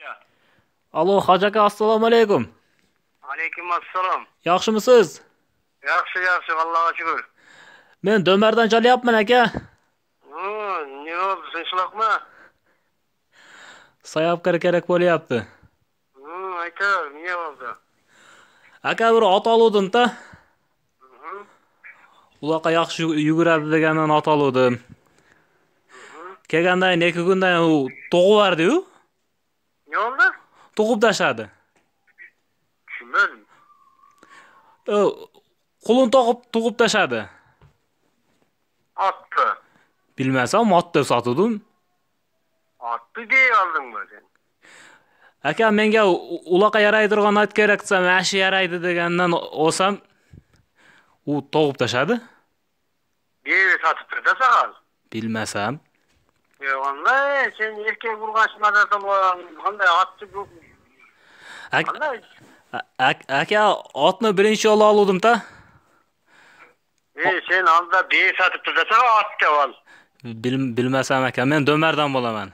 Ya. Alo, Hoji aka, assalomu alaykum. Aleyküm assalom. Yaxshimisiz? Yaxshi, yaxshi, Allohga shukr. Men Do'mardan chalyapman aka. Ne oldu, tinchlikmi? Sayapkar kerak bo'lyapti. Aytar, ne oldu? Aka, bir ot oluvdim-da. Hı, Uloqqa yaxshi yuguradi degandan ot oluvdim. Kelgandan 2 kundan u tug'iverdi-yu. ne oldu? Tug'ib tashladi. Tushunmadim. Qulun tug'ib tashladi. Attı. Bilmasam, ot deb sotuvdim. Attı diye aldın mı sen? Aka, menga uloqqa yaraydigan ot kerak desam, "Yaxshi yaraydi" degandan olsam, u tug'ib tashladi. Diye satıp da sakal. Bilmasam. Vallahi sen erkek vurgaçmadan sonra qanday attı bu? Qanday? Aka, otni birinchi yo'l oluvdim-da. Sen anda diye satıp da sakal attı ol. Bilmasam aka, men Do'mardan bo'laman.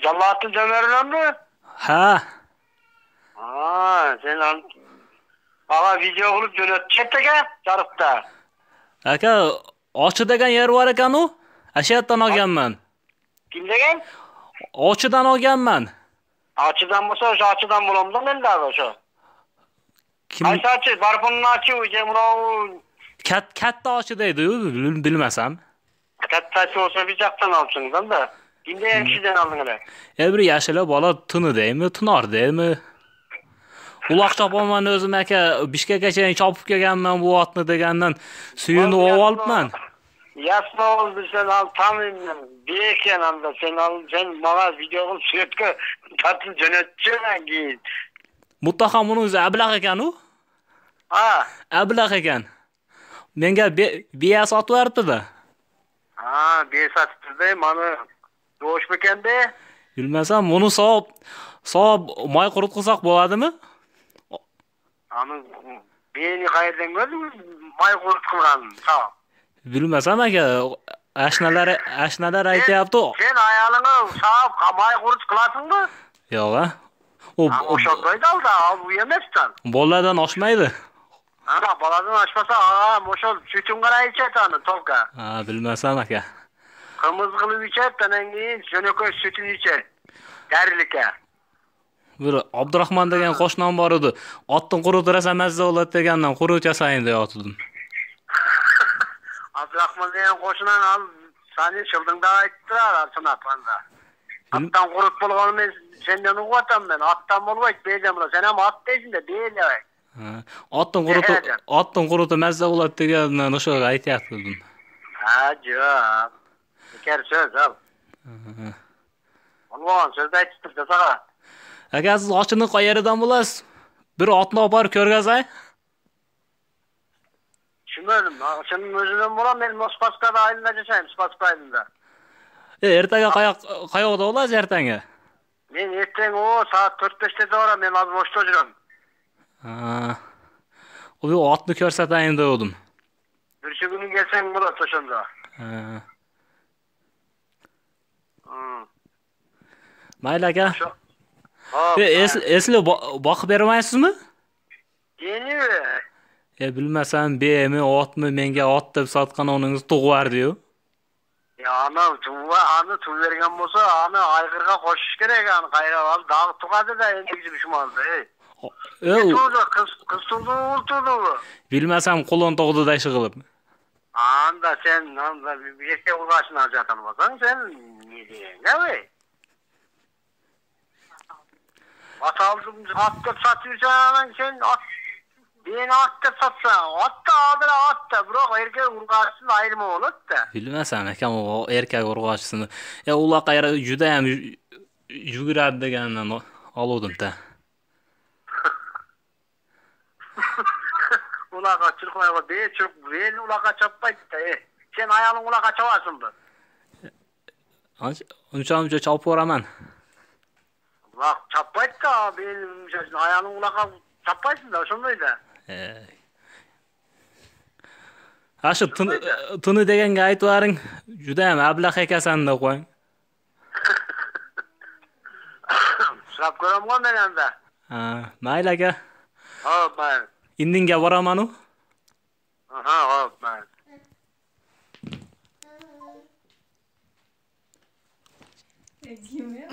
Jallatın dömerinden mi? Ha, Sen ağa video qilib jo'natib aka, jarıqda. aka, Ochi degan yer bor ekan-u. O'sha yerdan olganman. Kim degan? Ochidan olganman. Açıdan bo'lsa, o'sha açıdan bo'lamda menda o'sha. Kim Qaysi açı? Barpunni açı, o'sha murov katta Ochi deydi-yu, bilmasam. kattasi bo'lsa bir yoqdan olsingdan da. Kim degan kishidan oldinglar? Bir yashila bola tuni deymi, tunor deymi? Uloq chopaman o'zim aka, Bishkekgacha chopib kelganman bu otni degandan suyunib olibman. Yasma oldu sen al tanıyım. Biyeken anda sen al sen bana video qilib suratga tatlı jo'natchaman keyin. Muttaham uni o'zi ablah ekan-u. Ha. Ablah ekan. Menga biya sotib berdi-da. Biya satibdi, mana Ro'sh bekanda. Bilmasam, buni so'b moy quritqizsak bo'ladimi? Anı beni qayerdan gördün may qurut qilganin. Tamam. Bilmasam aka, ashnalar aytyapti. Sen ayolini sağıp may qurut qilasingmi? Yo'q a. O'shandaydi alda, bu emasdan. Boladan oshmaydi. Boladan oshmasa, o'sha sütün qara ichatani tolka. Bilmasam aka. Qimiz qilib ichat, tanan keyin jo'nakay sütini ichat. Darilikka. Bir Abdurahmon degan qo'shnim bor edi. Otni quritirasan mazza bo'ladi degandan quritasayin deyotdim. Abdurahmon degan qo'shnan al, seni shildingda aytdilar, sanapanda. Attan qurut bo'lgani men sendan o'qatam men. Attan bo'lmaydi, deydim. Sen ham at deysin-da, deyilay. Otni quruti mazza bo'ladi degandan o'sha aytyaptim. Jo'q. Bekar so'z al. Alloh so'z aytibdi saga. Aka, siz ochini qayerdan bo'lasiz? Bir otni olib borib ko'rgazay. Tushunmadim. Sening o'zidan bo'lam, men Moskvada aylanib yashayman, Moskva aylanida. Ertaga qayoqda bo'lasiz ertaga? Men ertang soat 4-5 da boraman, men hozir boshda yuraman. U otni ko'rsatayin dedim. Bir kuni kelsang bo'ladi o'shanda. Mayli aka. Esli boqib bermaysizmi? Yeni. Bilmasam, bemi, otmi menga ot deb sotgan oningiz tug'vardi-yu. Ana tuv bergan bo'lsa, ana ayg'irga qo'shish kerak, ana qayra ol, dog' tug'adi-da, endi tushmadi. Qiz tug'di. Bilmasam, qo'lon tug'di-da ish qilib. Anda sen erkek urg'ashini ajratan bo'lsang, sen ne deysan, At aldım, at deb satıyorsan sen beni at deb satsan, at da, biroq erkek urg'ashini ayrimi bo'ladi-da. Bilmasam akam, o erkak urg'ashini. Uloqqa juda ham yuguradi degandan oluvdim-da. Uloqqa chirqmayga beni uloqqa chopmaydi-da. Sen ayoling uloqqa chopasanmi? Uncha chopib boraman. Uloq chopmaydi-da, benim ayoling uloqqa chopmaysan-da, shundayda. Shu tuni deganga aytib bering, juda ham ablah ekasan deb qo'ying. Sırap görəm qoy men ende. Ha, mayli aka. Hop ben. Indinga boraman-u. Aha hop ben. Kim ya?